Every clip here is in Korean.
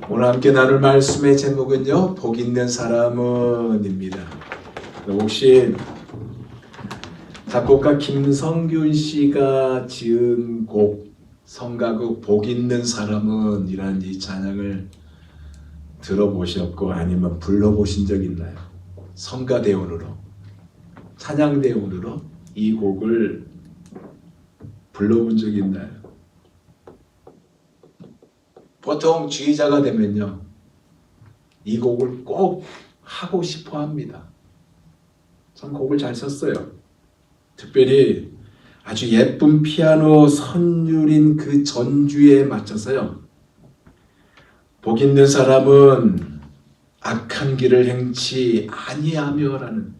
오늘 함께 나눌 말씀의 제목은요, 복 있는 사람은입니다. 혹시 작곡가 김성균 씨가 지은 곡 성가곡 복 있는 사람은 이라는 이 찬양을 들어보셨고 아니면 불러보신 적 있나요? 성가대운으로, 찬양대운으로 이 곡을 불러본 적이 있나요? 보통 주의자가 되면요, 이 곡을 꼭 하고 싶어 합니다. 참 곡을 잘 썼어요. 특별히 아주 예쁜 피아노 선율인 그 전주에 맞춰서요. 복 있는 사람은 악한 길을 행치 아니하며 라는,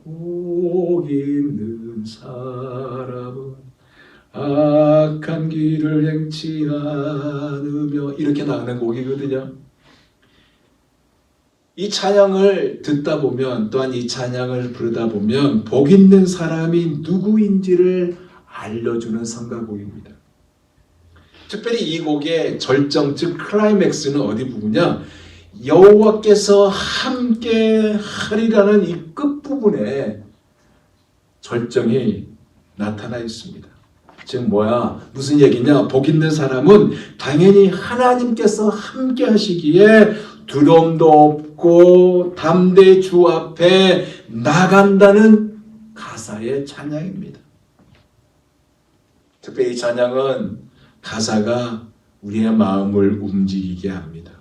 복 있는 사람은 악한 길을 행치 않으며 이렇게 나가는 곡이거든요. 이 찬양을 듣다 보면, 또한 이 찬양을 부르다 보면 복 있는 사람이 누구인지를 알려주는 성가곡입니다. 특별히 이 곡의 절정, 즉 클라이맥스는 어디 부분이냐, 여호와께서 함께 하리라는 이 끝부분에 절정이 나타나 있습니다. 즉 무슨 얘기냐, 복 있는 사람은 당연히 하나님께서 함께 하시기에 두려움도 없고 담대히 주 앞에 나간다는 가사의 찬양입니다. 특별히 이 찬양은 가사가 우리의 마음을 움직이게 합니다.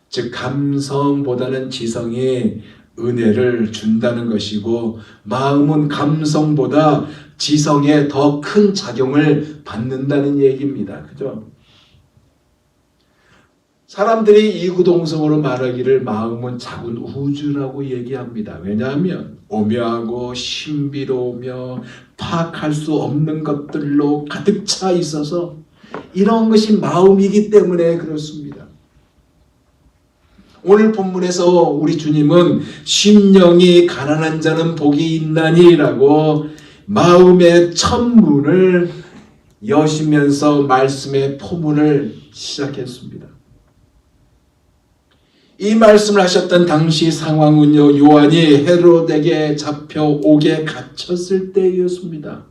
즉 감성보다는 지성이 은혜를 준다는 것이고, 마음은 감성보다 지성에 더 큰 작용을 받는다는 얘기입니다. 그죠? 사람들이 이구동성으로 말하기를 마음은 작은 우주라고 얘기합니다. 왜냐하면 오묘하고 신비로우며 파악할 수 없는 것들로 가득 차 있어서 이런 것이 마음이기 때문에 그렇습니다. 오늘 본문에서 우리 주님은 심령이 가난한 자는 복이 있나니라고 마음의 첫 문을 여시면서 말씀의 포문을 시작했습니다. 이 말씀을 하셨던 당시 상황은요, 요한이 헤롯에게 잡혀옥에 갇혔을 때였습니다.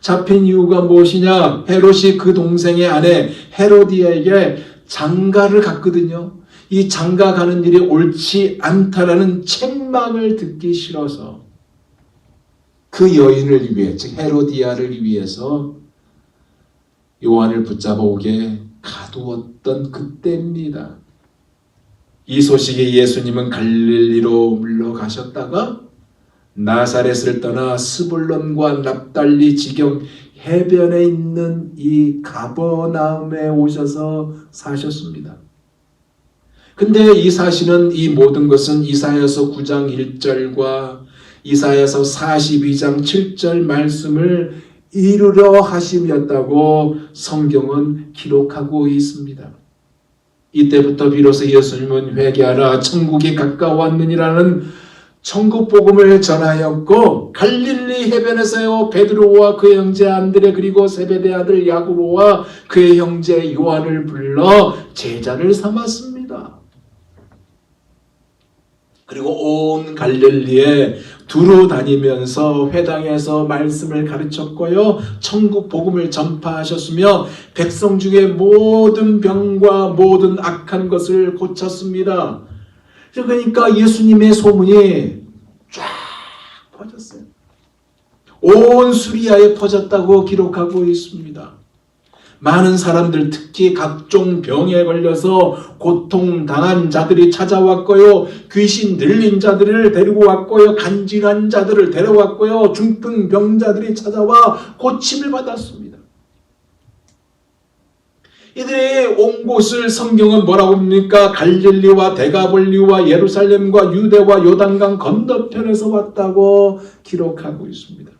잡힌 이유가 무엇이냐? 헤롯이 그 동생의 아내 헤로디아에게 장가를 갔거든요. 이 장가 가는 일이 옳지 않다라는 책망을 듣기 싫어서 그 여인을 위해, 즉 헤로디아를 위해서 요한을 붙잡아 옥에 가두었던 그때입니다. 이 소식에 예수님은 갈릴리로 물러가셨다가 나사렛을 떠나 스불론과 납달리 지경 해변에 있는 이 가버나움에 오셔서 사셨습니다. 근데 이 사실은, 이 모든 것은 이사야서 9장 1절과 이사야서 42장 7절 말씀을 이루려 하심이었다고 성경은 기록하고 있습니다. 이때부터 비로소 예수님은 회개하라 천국이 가까웠느니라는 천국 복음을 전하였고, 갈릴리 해변에서요 베드로와 그의 형제 안드레 그리고 세베대 아들 야고보와 그의 형제 요한을 불러 제자를 삼았습니다. 그리고 온 갈릴리에 두루 다니면서 회당에서 말씀을 가르쳤고요, 천국 복음을 전파하셨으며 백성 중에 모든 병과 모든 악한 것을 고쳤습니다. 그러니까 예수님의 소문이 쫙 퍼졌어요. 온 수리아에 퍼졌다고 기록하고 있습니다. 많은 사람들, 특히 각종 병에 걸려서 고통당한 자들이 찾아왔고요, 귀신 들린 자들을 데리고 왔고요, 간질한 자들을 데려왔고요, 중풍병자들이 찾아와 고침을 받았습니다. 이들이 온 곳을 성경은 뭐라고 합니까? 갈릴리와 데가볼리와 예루살렘과 유대와 요단강 건너편에서 왔다고 기록하고 있습니다.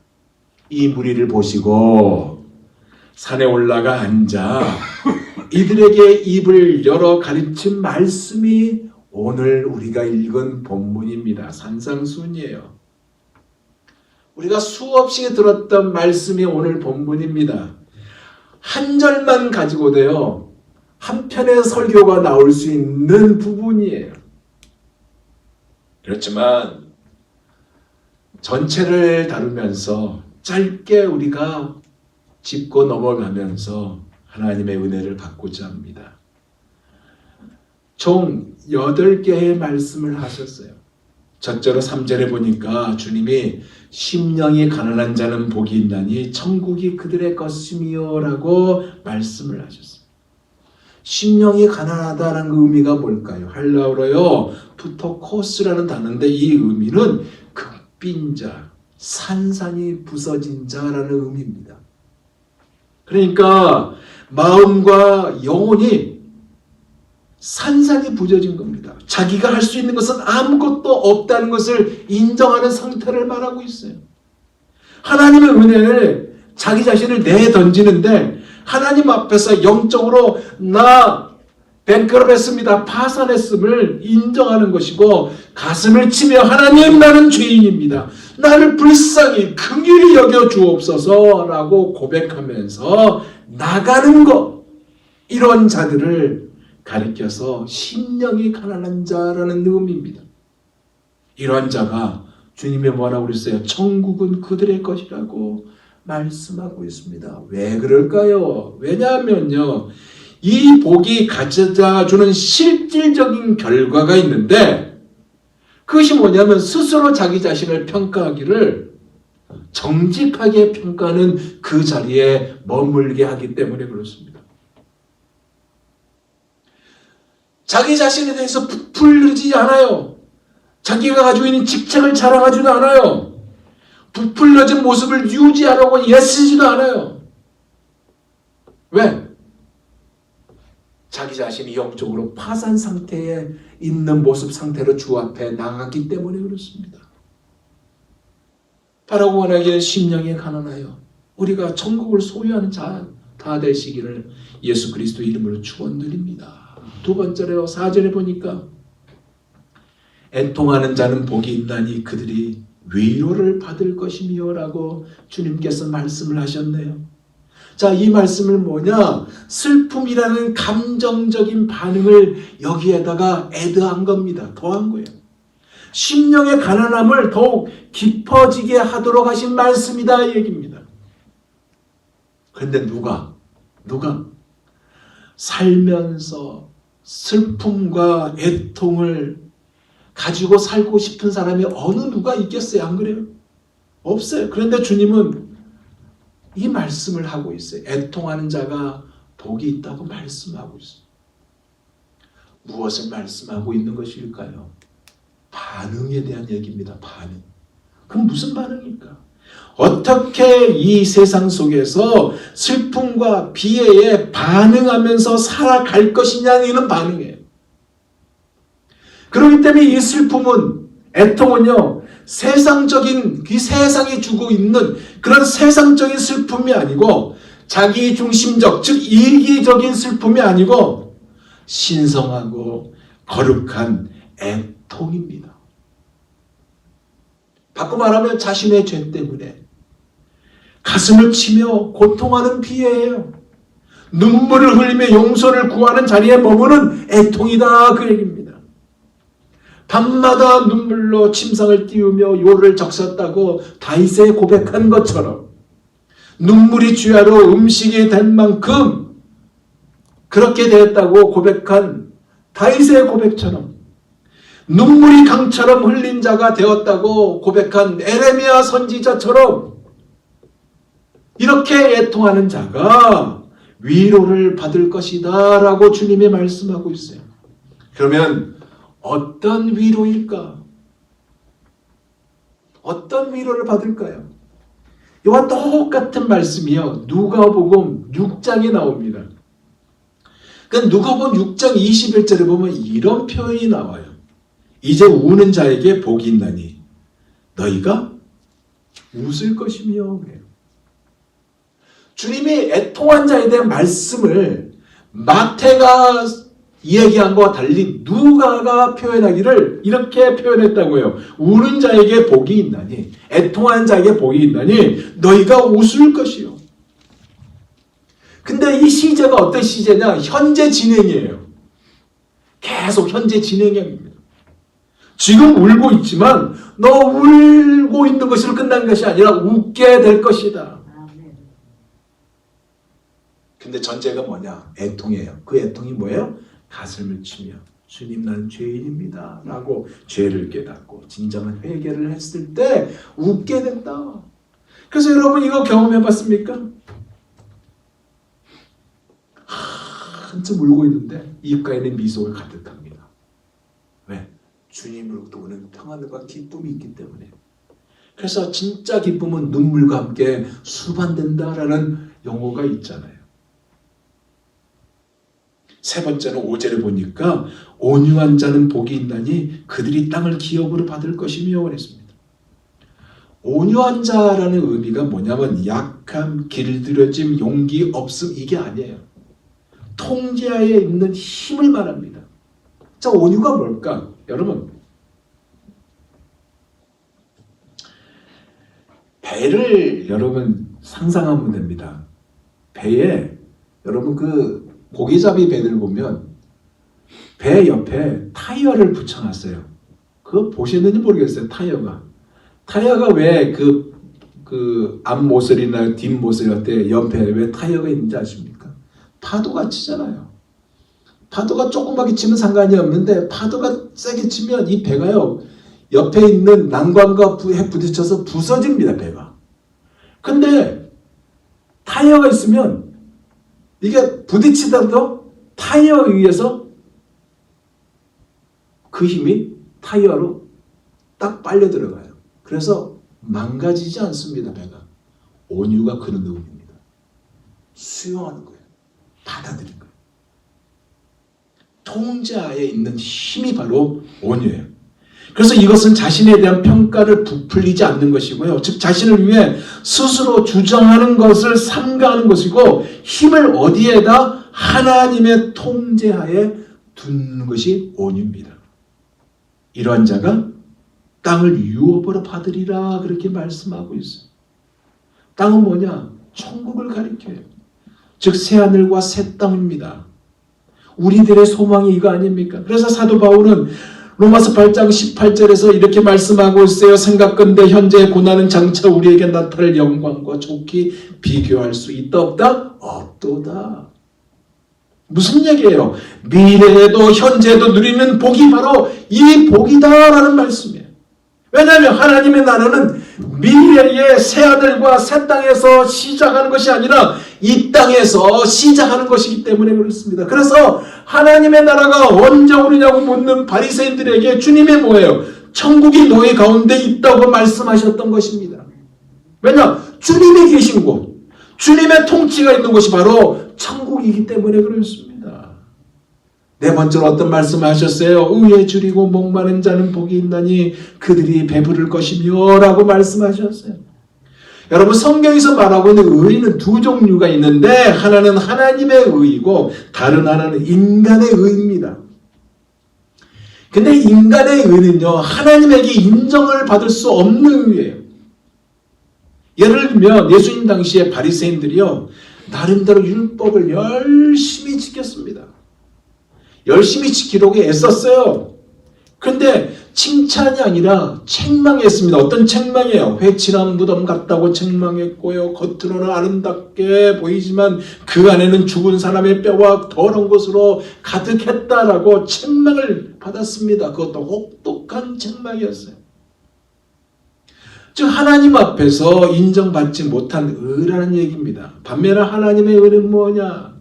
이 무리를 보시고 산에 올라가 앉아 이들에게 입을 열어 가르친 말씀이 오늘 우리가 읽은 본문입니다. 산상수훈이에요. 우리가 수없이 들었던 말씀이 오늘 본문입니다. 한 절만 가지고도요, 한편의 설교가 나올 수 있는 부분이에요. 그렇지만 전체를 다루면서 짧게 우리가 짚고 넘어가면서 하나님의 은혜를 받고자 합니다. 총 8개의 말씀을 하셨어요. 첫째로 3절에 보니까 주님이 심령이 가난한 자는 복이 있나니 천국이 그들의 것이며 라고 말씀을 하셨어요. 심령이 가난하다는 그 의미가 뭘까요? 헬라어로요 푸토코스라는 단어인데 이 의미는 극빈 자, 산산이 부서진 자라는 의미입니다. 그러니까 마음과 영혼이 산산이 부서진 겁니다. 자기가 할 수 있는 것은 아무것도 없다는 것을 인정하는 상태를 말하고 있어요. 하나님의 은혜를 자기 자신을 내던지는데 하나님 앞에서 영적으로 나 뱅크럽했습니다. 파산했음을 인정하는 것이고 가슴을 치며 하나님 나는 죄인입니다. 나를 불쌍히 긍휼히 여겨 주옵소서라고 고백하면서 나가는 것, 이런 자들을 가리켜서 심령이 가난한 자라는 의미입니다. 이러한 자가 주님이 뭐라고 그랬어요? 천국은 그들의 것이라고 말씀하고 있습니다. 왜 그럴까요? 왜냐하면요, 이 복이 가져다 주는 실질적인 결과가 있는데 그것이 뭐냐면 스스로 자기 자신을 평가하기를 정직하게 평가하는 그 자리에 머물게 하기 때문에 그렇습니다. 자기 자신에 대해서 부풀리지 않아요. 자기가 가지고 있는 직책을 자랑하지도 않아요. 부풀려진 모습을 유지하려고 애쓰지도 않아요. 왜? 자기 자신이 영적으로 파산 상태에 있는 모습 상태로 주 앞에 나갔기 때문에 그렇습니다. 바라고 원하기에 심령이 가난하여 우리가 천국을 소유하는 자 다 되시기를 예수 그리스도 이름으로 축원드립니다. 두 번째로 4절에 보니까 애통하는 자는 복이 있나니 그들이 위로를 받을 것이며 라고 주님께서 말씀을 하셨네요. 자, 이 말씀은 뭐냐? 슬픔이라는 감정적인 반응을 여기에다가 애드한 겁니다. 더한 거예요. 심령의 가난함을 더욱 깊어지게 하도록 하신 말씀이다 이 얘기입니다. 그런데 누가 살면서 슬픔과 애통을 가지고 살고 싶은 사람이 어느 누가 있겠어요? 안 그래요? 없어요. 그런데 주님은 이 말씀을 하고 있어요. 애통하는 자가 복이 있다고 말씀하고 있어요. 무엇을 말씀하고 있는 것일까요? 반응에 대한 얘기입니다. 반응. 그럼 무슨 반응일까? 어떻게 이 세상 속에서 슬픔과 비애에 반응하면서 살아갈 것이냐는 반응이에요. 그렇기 때문에 이 슬픔은, 애통은요, 세상적인, 이 세상이 주고 있는 그런 세상적인 슬픔이 아니고 자기 중심적, 즉 이기적인 슬픔이 아니고 신성하고 거룩한 애통입니다. 바꿔 말하면 자신의 죄 때문에 가슴을 치며 고통하는 비애예요. 눈물을 흘리며 용서를 구하는 자리에 머무는 애통이다 그 얘기입니다. 밤마다 눈물로 침상을 띄우며 요를 적셨다고 다윗에 고백한 것처럼 눈물이 주야로 음식이 될 만큼 그렇게 되었다고 고백한 다윗의 고백처럼 눈물이 강처럼 흘린 자가 되었다고 고백한 에레미야 선지자처럼 이렇게 애통하는 자가 위로를 받을 것이다 라고 주님이 말씀하고 있어요. 그러면 어떤 위로일까? 어떤 위로를 받을까요? 이와 똑같은 말씀이요, 누가복음 6장에 나옵니다. 그 누가복음 6장 21절에 보면 이런 표현이 나와요. 이제 우는 자에게 복이 있나니 너희가 웃을 것이며. 주님이 애통한 자에 대한 말씀을 마태가 이야기한 것과 달리 누가가 표현하기를 이렇게 표현했다고요. 우는 자에게 복이 있나니, 애통한 자에게 복이 있나니 너희가 웃을 것이요. 근데 이 시제가 어떤 시제냐? 현재 진행이에요. 계속 현재 진행형입니다. 지금 울고 있지만 너 울고 있는 것으로 끝난 것이 아니라 웃게 될 것이다. 근데 전제가 뭐냐? 애통이에요. 그 애통이 뭐예요? 가슴을 치며 주님 난 죄인입니다 라고 죄를 깨닫고 진정한 회개를 했을 때 웃게 된다. 그래서 여러분 이거 경험해 봤습니까? 한참 울고 있는데 입가에는 미소가 가득합니다. 왜? 주님으로부터 오는 평안과 기쁨이 있기 때문에. 그래서 진짜 기쁨은 눈물과 함께 수반된다라는 용어가 있잖아요. 세 번째는 5절에 보니까 온유한 자는 복이 있나니 그들이 땅을 기업으로 받을 것이며 그랬습니다. 온유한 자라는 의미가 뭐냐면 약함, 길들여짐, 용기 없음 이게 아니에요. 통제하에 있는 힘을 말합니다. 자, 온유가 뭘까? 여러분, 배를 여러분 상상하면 됩니다. 배에 여러분 그 고기잡이 배들 보면 배 옆에 타이어를 붙여놨어요. 그거 보셨는지 모르겠어요. 타이어가 왜 그 앞모서리나 뒷모서리 같은 옆에 왜 타이어가 있는지 아십니까? 파도가 치잖아요. 파도가 조그맣게 치면 상관이 없는데 파도가 세게 치면 이 배가요 옆에 있는 난관과 부딪혀서 부서집니다. 배가. 근데 타이어가 있으면 이게 부딪히더라도 타이어에 의해서 그 힘이 타이어로 딱 빨려 들어가요. 그래서 망가지지 않습니다. 배가. 온유가 그런 의미입니다. 수용하는 거예요. 받아들인 거예요. 통제하에 있는 힘이 바로 온유예요. 그래서 이것은 자신에 대한 평가를 부풀리지 않는 것이고요. 즉 자신을 위해 스스로 주장하는 것을 삼가하는 것이고 힘을 어디에다? 하나님의 통제하에 두는 것이 온유입니다. 이러한 자가 땅을 유업으로 받으리라 그렇게 말씀하고 있어요. 땅은 뭐냐? 천국을 가리켜요. 즉 새하늘과 새 땅입니다. 우리들의 소망이 이거 아닙니까? 그래서 사도 바울은 로마서 8장 18절에서 이렇게 말씀하고 있어요. 생각건대 현재의 고난은 장차 우리에게 나타날 영광과 좋게 비교할 수 있다 없다? 없도다. 무슨 얘기예요? 미래에도 현재에도 누리는 복이 바로 이 복이다라는 말씀이에요. 왜냐하면 하나님의 나라는 미래의 새하늘과 새 땅에서 시작하는 것이 아니라 이 땅에서 시작하는 것이기 때문에 그렇습니다. 그래서 하나님의 나라가 언제 오느냐고 묻는 바리새인들에게 주님이 뭐예요? 천국이 너희 가운데 있다고 말씀하셨던 것입니다. 왜냐? 주님이 계신 곳, 주님의 통치가 있는 곳이 바로 천국이기 때문에 그렇습니다. 네 번째로 어떤 말씀을 하셨어요? 의에 줄이고 목마른 자는 복이 있나니 그들이 배부를 것이며 라고 말씀하셨어요. 여러분 성경에서 말하고 있는 의는 두 종류가 있는데 하나는 하나님의 의이고 다른 하나는 인간의 의입니다. 근데 인간의 의는요 하나님에게 인정을 받을 수 없는 의예요. 예를 들면 예수님 당시에 바리새인들이요 나름대로 율법을 열심히 지켰습니다. 열심히 지키려고 애썼어요. 그런데 칭찬이 아니라 책망했습니다. 어떤 책망이에요? 회칠한 무덤 같다고 책망했고요. 겉으로는 아름답게 보이지만 그 안에는 죽은 사람의 뼈와 더러운 것으로 가득했다라고 책망을 받았습니다. 그것도 혹독한 책망이었어요. 즉 하나님 앞에서 인정받지 못한 의라는 얘기입니다. 반면에 하나님의 의는 뭐냐?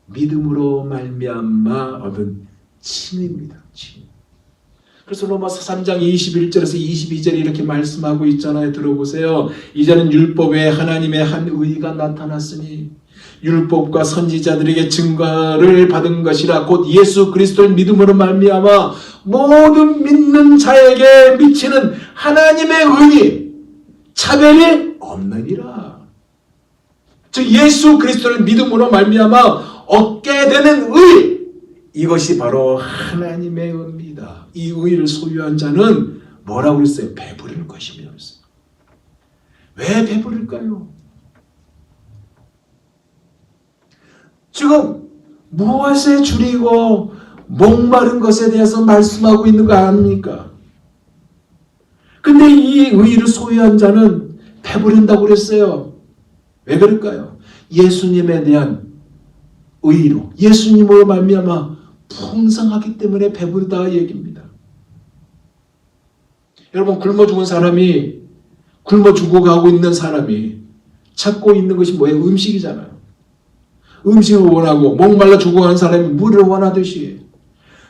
믿음으로 말미암아 얻은 칭입니다. 칭. 그래서 로마서 3장 21절에서 22절에 이렇게 말씀하고 있잖아요. 들어보세요. 이제는 율법 외에 하나님의 한 의가 나타났으니 율법과 선지자들에게 증거를 받은 것이라 곧 예수 그리스도를 믿음으로 말미암아 모든 믿는 자에게 미치는 하나님의 의니 차별이 없느니라. 즉 예수 그리스도를 믿음으로 말미암아 얻게 되는 의, 이것이 바로 하나님의 의입니다. 이 의를 소유한 자는 뭐라고 그랬어요? 배부를 것이며 그랬어요. 왜 배부를까요? 지금 무엇에 줄이고 목마른 것에 대해서 말씀하고 있는 거 아닙니까? 근데 이 의를 소유한 자는 배부른다고 그랬어요. 왜 그럴까요? 예수님에 대한 의로, 예수님으로 말미암아 풍성하기 때문에 배부르다 얘기입니다. 여러분, 굶어 죽은 사람이, 굶어 죽어가고 있는 사람이 찾고 있는 것이 뭐예요? 음식이잖아요. 음식을 원하고 목말라 죽어가는 사람이 물을 원하듯이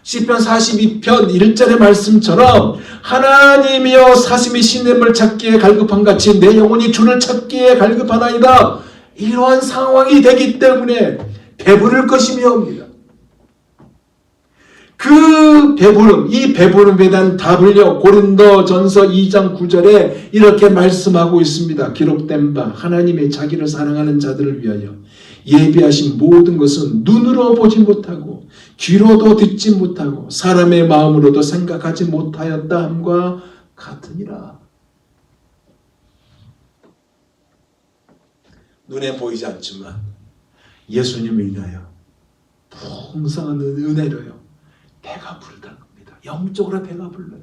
시편 42편 1절의 말씀처럼 하나님이여 사슴이 시냇물 찾기에 갈급한 같이 내 영혼이 주를 찾기에 갈급하나이다. 이러한 상황이 되기 때문에 배부를 것이며 옵니다. 그 배부름, 이 배부름에 대한 답을요, 고린도전서 2장 9절에 이렇게 말씀하고 있습니다. 기록된 바 하나님의 자기를 사랑하는 자들을 위하여 예비하신 모든 것은 눈으로 보지 못하고 귀로도 듣지 못하고 사람의 마음으로도 생각하지 못하였다 함과 같으니라. 눈에 보이지 않지만 예수님을 인하여 풍성한 은혜로요 배가 부르다는 겁니다. 영적으로 배가 불러요.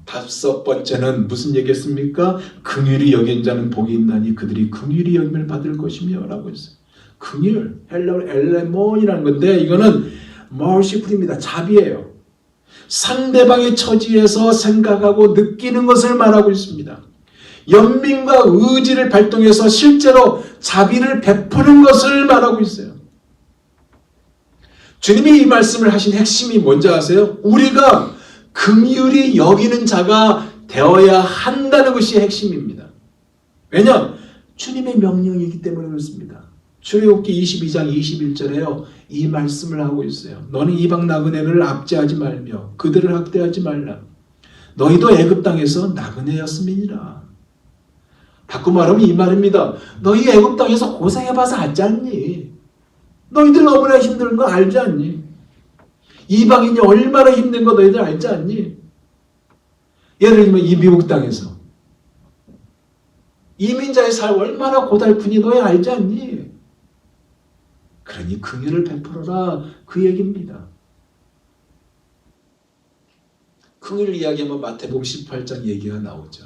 다섯 번째는 무슨 얘기했습니까? 긍휼히 여긴 자는 복이 있나니 그들이 긍휼히 여김을 받을 것이며 라고 했어요. 긍휼, 헬라어로 엘레몬이라는 건데 이거는 merciful입니다. 자비예요. 상대방의 처지에서 생각하고 느끼는 것을 말하고 있습니다. 연민과 의지를 발동해서 실제로 자비를 베푸는 것을 말하고 있어요. 주님이 이 말씀을 하신 핵심이 뭔지 아세요? 우리가 긍휼히 여기는 자가 되어야 한다는 것이 핵심입니다. 왜냐? 주님의 명령이기 때문에 그렇습니다. 출애굽기 22장 21절에요. 이 말씀을 하고 있어요. 너는 이방 나그네를 압제하지 말며 그들을 학대하지 말라. 너희도 애굽 땅에서 나그네였음이니라. 바꿔 말하면 이 말입니다. 너희 애굽 땅에서 고생해봐서 알지 않니? 너희들 너무나 힘든 거 알지 않니? 이방인이 얼마나 힘든 거 너희들 알지 않니? 예를 들면 이 미국 땅에서 이민자의 삶 얼마나 고달프니 너희 알지 않니? 그러니 긍휼을 베풀어라 그 얘기입니다. 긍휼 이야기하면 마태복음 18장 얘기가 나오죠.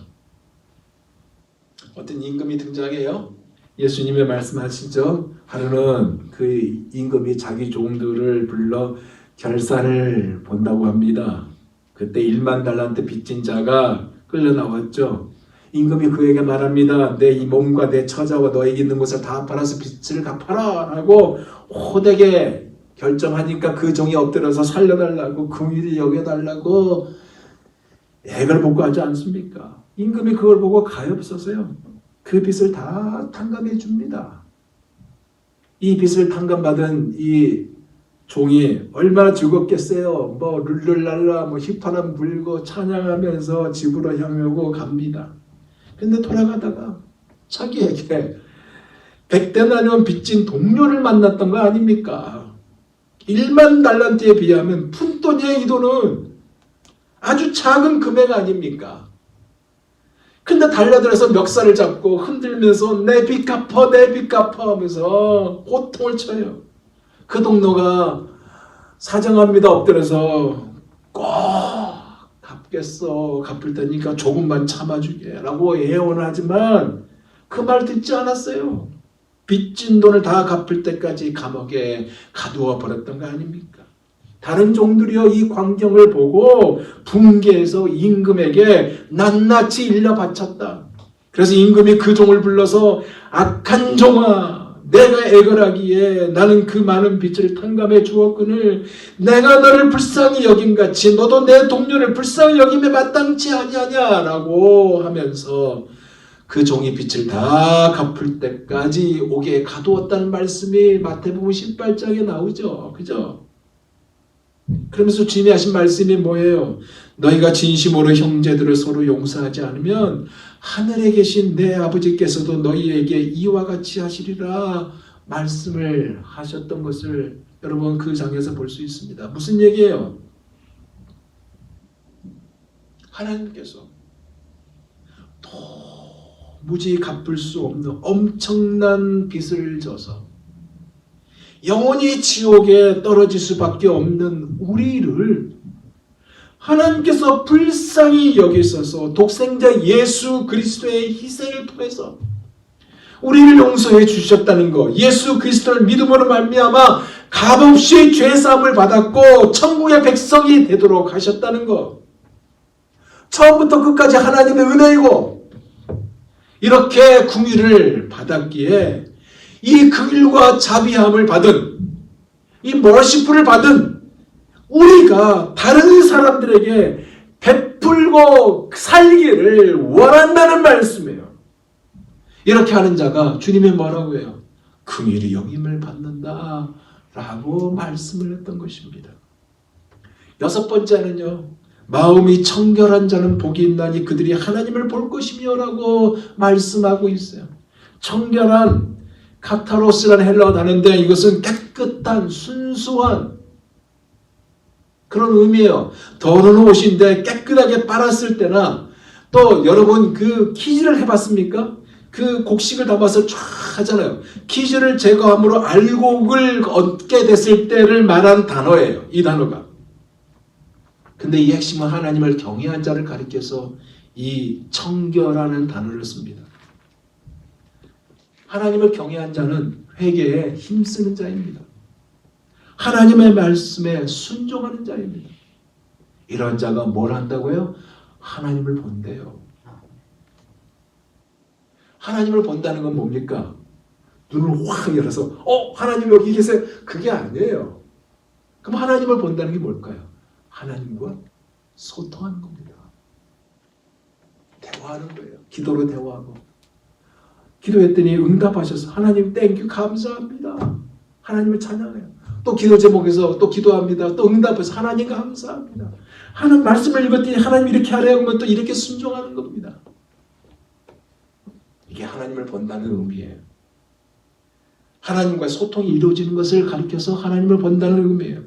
어떤 임금이 등장해요. 예수님의 말씀하시죠. 하루는 그 임금이 자기 종들을 불러 결산을 본다고 합니다. 그때 1만 달란트 빚진 자가 끌려 나왔죠. 임금이 그에게 말합니다. 내 이 몸과 내 처자와 너에게 있는 것을 다 팔아서 빚을 갚아라 라고 호되게 결정하니까 그 종이 엎드려서 살려달라고 긍휼히 여겨달라고 애걸 복고 하지 않습니까? 임금이 그걸 보고 가엾어서요. 그 빚을 다 탕감해 줍니다. 이 빚을 탕감받은 이 종이 얼마나 즐겁겠어요. 뭐 룰루랄라 뭐 휘파람 불고 찬양하면서 집으로 향하고 갑니다. 근데 돌아가다가 자기에게 100데나리온 빚진 동료를 만났던 거 아닙니까? 1만 달란트에 비하면 푼돈이에요. 이 돈은 아주 작은 금액 아닙니까? 근데 달려들어서 멱살을 잡고 흔들면서 내 빚 갚아 내 빚 갚아 하면서 호통을 쳐요. 그 동료가 사정합니다. 엎드려서 꼭 갚겠어. 갚을 테니까 조금만 참아주게 라고 애원을 하지만 그 말 듣지 않았어요. 빚진 돈을 다 갚을 때까지 감옥에 가두어 버렸던 거 아닙니까? 다른 종들이요 이 광경을 보고 분개해서 임금에게 낱낱이 일러 바쳤다. 그래서 임금이 그 종을 불러서 악한 종아 내가 애걸하기에 나는 그 많은 빚을 탕감해 주었거늘 내가 너를 불쌍히 여김같이 너도 내 동료를 불쌍히 여김에 마땅치 아니하냐라고 하면서 그 종이 빚을 다 갚을 때까지 옥에 가두었다는 말씀이 마태복음 18장에 나오죠. 그죠? 그러면서 주님이 하신 말씀이 뭐예요? 너희가 진심으로 형제들을 서로 용서하지 않으면 하늘에 계신 내 아버지께서도 너희에게 이와 같이 하시리라 말씀을 하셨던 것을 여러분 그 장에서 볼 수 있습니다. 무슨 얘기예요? 하나님께서 도무지 갚을 수 없는 엄청난 빚을 져서 영원히 지옥에 떨어질 수밖에 없는 우리를 하나님께서 불쌍히 여기셔서 독생자 예수 그리스도의 희생을 통해서 우리를 용서해 주셨다는 것, 예수 그리스도를 믿음으로 말미암아 값없이 죄사함을 받았고 천국의 백성이 되도록 하셨다는 것, 처음부터 끝까지 하나님의 은혜이고 이렇게 궁유를 받았기에 이 긍휼과 자비함을 받은, 이 머시풀을 받은 우리가 다른 사람들에게 베풀고 살기를 원한다는 말씀이에요. 이렇게 하는 자가 주님이 뭐라고 해요? 긍휼히 여김을 받는다 라고 말씀을 했던 것입니다. 여섯 번째는요, 마음이 청결한 자는 복이 있나니 그들이 하나님을 볼 것이며 라고 말씀하고 있어요. 청결한, 카타로스라는 헬라어 단어인데 이것은 깨끗한, 순수한 그런 의미예요. 더러운 옷인데 깨끗하게 빨았을 때나, 또 여러분 그 키즈를 해봤습니까? 그 곡식을 담아서 쫙 하잖아요. 키즈를 제거함으로 알곡을 얻게 됐을 때를 말한 단어예요. 이 단어가. 근데 이 핵심은 하나님을 경외한 자를 가리켜서 이 청결하는 단어를 씁니다. 하나님을 경외한 자는 회개에 힘쓰는 자입니다. 하나님의 말씀에 순종하는 자입니다. 이런 자가 뭘 한다고요? 하나님을 본대요. 하나님을 본다는 건 뭡니까? 눈을 확 열어서 하나님 여기 계세요. 그게 아니에요. 그럼 하나님을 본다는 게 뭘까요? 하나님과 소통하는 겁니다. 대화하는 거예요. 기도로 대화하고. 기도했더니 응답하셔서 하나님 땡큐 감사합니다. 하나님을 찬양해요. 또 기도 제목에서 또 기도합니다. 또 응답해서 하나님 감사합니다. 하나님 말씀을 읽었더니 하나님 이렇게 하래요. 그러면 또 이렇게 순종하는 겁니다. 이게 하나님을 본다는 의미예요. 하나님과 소통이 이루어지는 것을 가리켜서 하나님을 본다는 의미예요.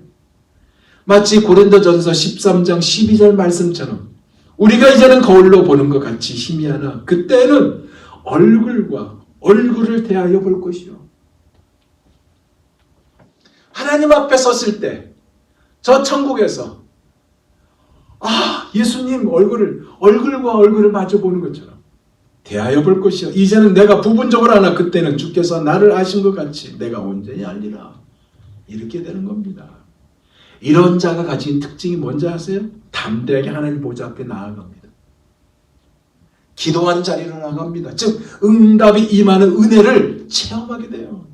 마치 고린도전서 13장 12절 말씀처럼 우리가 이제는 거울로 보는 것 같이 희미하나 그때는 얼굴과 얼굴을 대하여 볼 것이요. 하나님 앞에 섰을 때 저 천국에서 예수님 얼굴과 얼굴을 마주 보는 것처럼 대하여 볼 것이요. 이제는 내가 부분적으로 하나 그때는 주께서 나를 아신 것 같이 내가 온전히 알리라. 이렇게 되는 겁니다. 이런 자가 가진 특징이 뭔지 아세요? 담대하게 하나님 보좌 앞에 나아갑니다. 기도하는 자리로 나갑니다. 즉 응답이 임하는 은혜를 체험하게 돼요.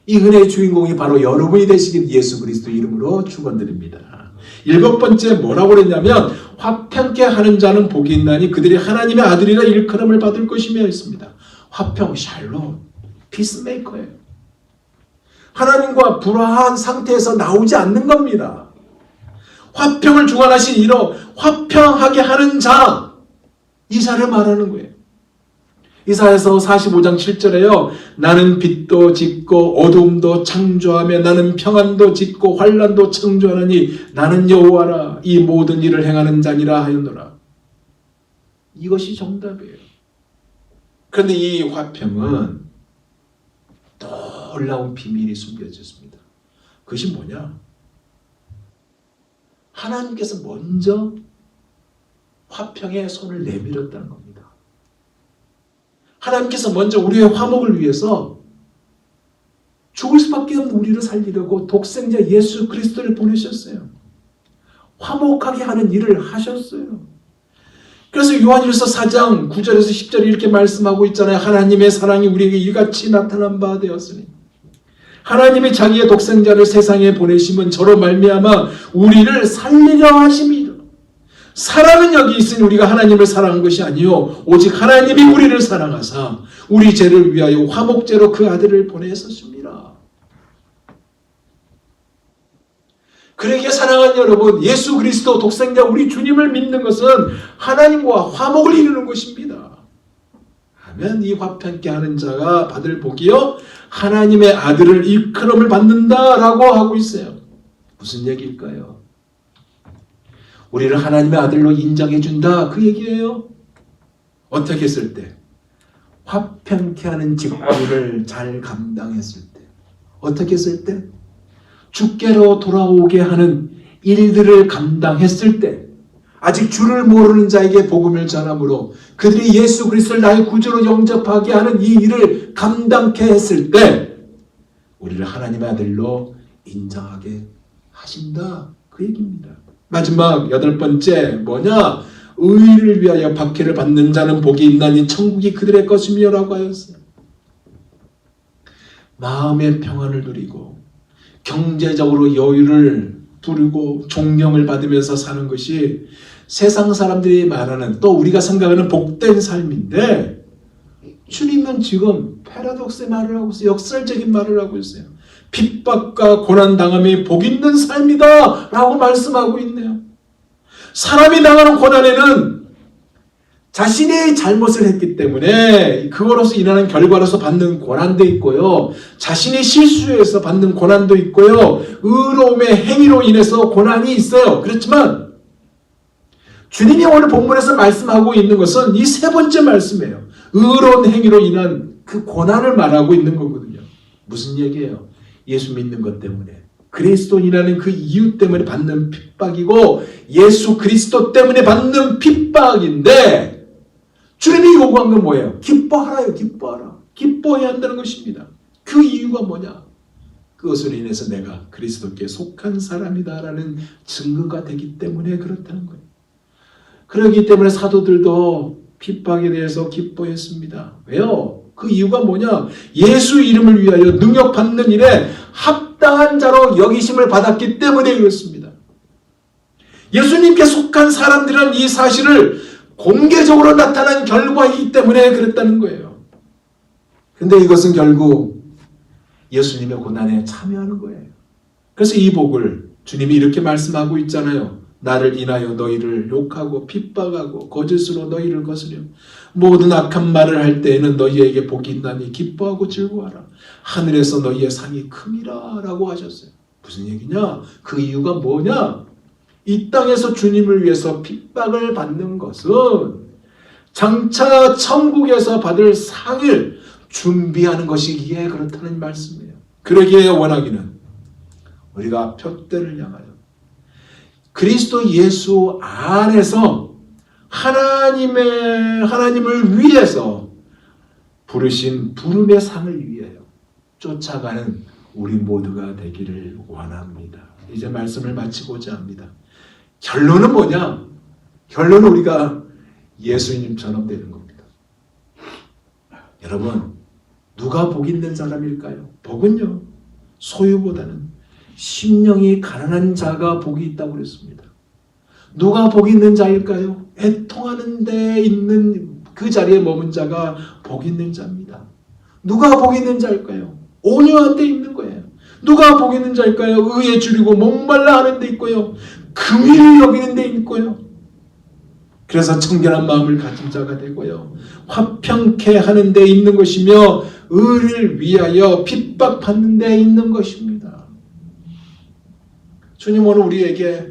이 은혜의 주인공이 바로 여러분이 되시길 예수 그리스도 이름으로 축원드립니다. 일곱 번째 뭐라고 그랬냐면 화평케 하는 자는 복이 있나니 그들이 하나님의 아들이라 일컬음을 받을 것이며 했습니다. 화평, 샬롬, 피스메이커예요. 하나님과 불화한 상태에서 나오지 않는 겁니다. 화평을 주관하신 이로 화평하게 하는 자, 이 자를 말하는 거예요. 이사야서 45장 7절에요. 나는 빛도 짓고 어둠도 창조하며 나는 평안도 짓고 환난도 창조하나니 나는 여호와라 이 모든 일을 행하는 자니라 하였노라. 이것이 정답이에요. 그런데 이 화평은 놀라운 비밀이 숨겨졌습니다. 그것이 뭐냐? 하나님께서 먼저 화평에 손을 내밀었다는 겁니다. 하나님께서 먼저 우리의 화목을 위해서 죽을 수밖에 없는 우리를 살리려고 독생자 예수 그리스도를 보내셨어요. 화목하게 하는 일을 하셨어요. 그래서 요한일서 4장 9절에서 10절에 이렇게 말씀하고 있잖아요. 하나님의 사랑이 우리에게 이같이 나타난 바 되었으니 하나님이 자기의 독생자를 세상에 보내심은 저로 말미암아 우리를 살리려 하심이라. 사랑은 여기 있으니 우리가 하나님을 사랑한 것이 아니요 오직 하나님이 우리를 사랑하사 우리 죄를 위하여 화목제로 그 아들을 보내셨습니다. 그러기에 사랑하는 여러분, 예수 그리스도 독생자 우리 주님을 믿는 것은 하나님과 화목을 이루는 것입니다. 하면 이 화평케 하는 자가 받을 복이요 하나님의 아들을 일컬음을 받는다라고 하고 있어요. 무슨 얘기일까요? 우리를 하나님의 아들로 인정해 준다 그 얘기예요. 어떻게 했을 때? 화평케 하는 직분을 잘 감당했을 때. 어떻게 했을 때? 주께로 돌아오게 하는 일들을 감당했을 때, 아직 주를 모르는 자에게 복음을 전함으로 그들이 예수 그리스도를 나의 구주로 영접하게 하는 이 일을 감당케 했을 때 우리를 하나님의 아들로 인정하게 하신다. 그 얘기입니다. 마지막 8번째 뭐냐? 의를 위하여 박해를 받는 자는 복이 있나니 천국이 그들의 것이며 라고 하였어요. 마음의 평안을 누리고 경제적으로 여유를 누리고 존경을 받으면서 사는 것이 세상 사람들이 말하는, 또 우리가 생각하는 복된 삶인데, 주님은 지금 패러독스의 말을 하고 있어요. 역설적인 말을 하고 있어요. 핍박과 고난당함이 복 있는 삶이다 라고 말씀하고 있네요. 사람이 당하는 고난에는 자신이 잘못을 했기 때문에 그거로서 일어나는 결과로서 받는 고난도 있고요. 자신이 실수해서 받는 고난도 있고요. 의로움의 행위로 인해서 고난이 있어요. 그렇지만 주님이 오늘 본문에서 말씀하고 있는 것은 이 3번째 말씀이에요. 의로운 행위로 인한 그 고난을 말하고 있는 거거든요. 무슨 얘기예요? 예수 믿는 것 때문에, 그리스도인이라는 그 이유 때문에 받는 핍박이고, 예수 그리스도 때문에 받는 핍박인데, 주님이 요구한 건 뭐예요? 기뻐하라요. 기뻐하라. 기뻐해야 한다는 것입니다. 그 이유가 뭐냐? 그것으로 인해서 내가 그리스도께 속한 사람이다라는 증거가 되기 때문에 그렇다는 거예요. 그렇기 때문에 사도들도 핍박에 대해서 기뻐했습니다. 왜요? 그 이유가 뭐냐? 예수 이름을 위하여 능력받는 일에 합당한 자로 여기심을 받았기 때문에 그렇습니다. 예수님께 속한 사람들은 이 사실을 공개적으로 나타난 결과이기 때문에 그랬다는 거예요. 근데 이것은 결국 예수님의 고난에 참여하는 거예요. 그래서 이 복을 주님이 이렇게 말씀하고 있잖아요. 나를 인하여 너희를 욕하고 핍박하고 거짓으로 너희를 거스려 모든 악한 말을 할 때에는 너희에게 복이 있나니 기뻐하고 즐거워하라. 하늘에서 너희의 상이 큼이라 라고 하셨어요. 무슨 얘기냐? 그 이유가 뭐냐? 이 땅에서 주님을 위해서 핍박을 받는 것은 장차 천국에서 받을 상을 준비하는 것이기에 그렇다는 말씀이에요. 그러기에 원하기는 우리가 표대를 향하여 그리스도 예수 안에서 하나님을 위해서 부르신 부름의 상을 위하여 쫓아가는 우리 모두가 되기를 원합니다. 이제 말씀을 마치고자 합니다. 결론은 뭐냐? 결론은 우리가 예수님처럼 되는 겁니다. 여러분, 누가 복 있는 사람일까요? 복은요, 소유보다는 심령이 가난한 자가 복이 있다고 그랬습니다. 누가 복 있는 자일까요? 애통하는 데 있는 그 자리에 머문 자가 복 있는 자입니다. 누가 복 있는 자일까요? 온유한 데 있는 거예요. 누가 복 있는 자일까요? 의에 줄이고 목말라 하는 데 있고요. 긍휼히 여기는 데 있고요. 그래서 청결한 마음을 가진 자가 되고요. 화평케 하는 데 있는 것이며 의를 위하여 핍박받는 데 있는 것입니다. 주님 오늘 우리에게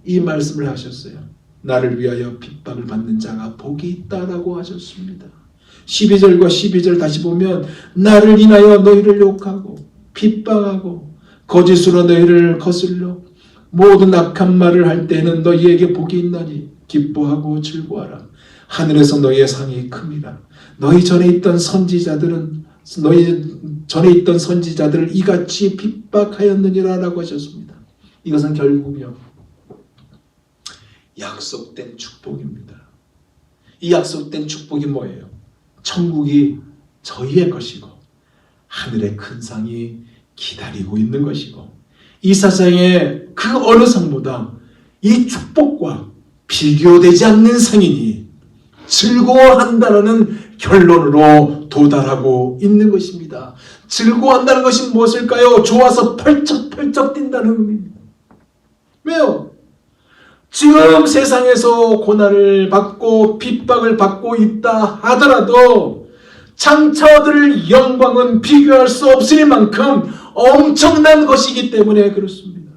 이 말씀을 하셨어요. 나를 위하여 핍박을 받는 자가 복이 있다라고 하셨습니다. 12절과 12절 다시 보면 나를 인하여 너희를 욕하고 핍박하고 거짓으로 너희를 거슬려 모든 악한 말을 할 때에는 너희에게 복이 있나니 기뻐하고 즐거워하라. 하늘에서 너희의 상이 큼이라. 너희 전에 있던 선지자들을 이같이 핍박하였느니라 라고 하셨습니다. 이것은 결국은요, 약속된 축복입니다. 이 약속된 축복이 뭐예요? 천국이 저희의 것이고 하늘의 큰 상이 기다리고 있는 것이고 이 세상의 그 어느 상보다 이 축복과 비교되지 않는 상이니 즐거워한다는 결론으로 도달하고 있는 것입니다. 즐거워한다는 것이 무엇일까요? 좋아서 펄쩍펄쩍 뛴다는 의미입니다. 왜요? 지금 세상에서 고난을 받고 핍박을 받고 있다 하더라도 장차 얻을 영광은 비교할 수 없을 만큼 엄청난 것이기 때문에 그렇습니다.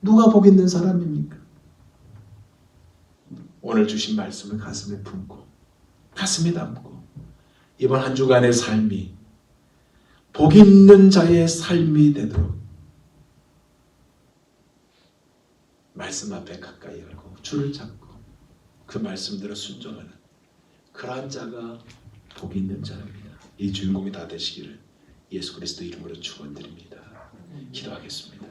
누가 복 있는 사람입니까? 오늘 주신 말씀을 가슴에 품고 가슴에 담고 이번 한 주간의 삶이 복 있는 자의 삶이 되도록 말씀 앞에 가까이 하고 줄을 잡고 그 말씀대로 순종하는 그러한 자가 복 있는 자입니다. 이 주인공이 다 되시기를 예수 그리스도 이름으로 축원드립니다. 기도하겠습니다.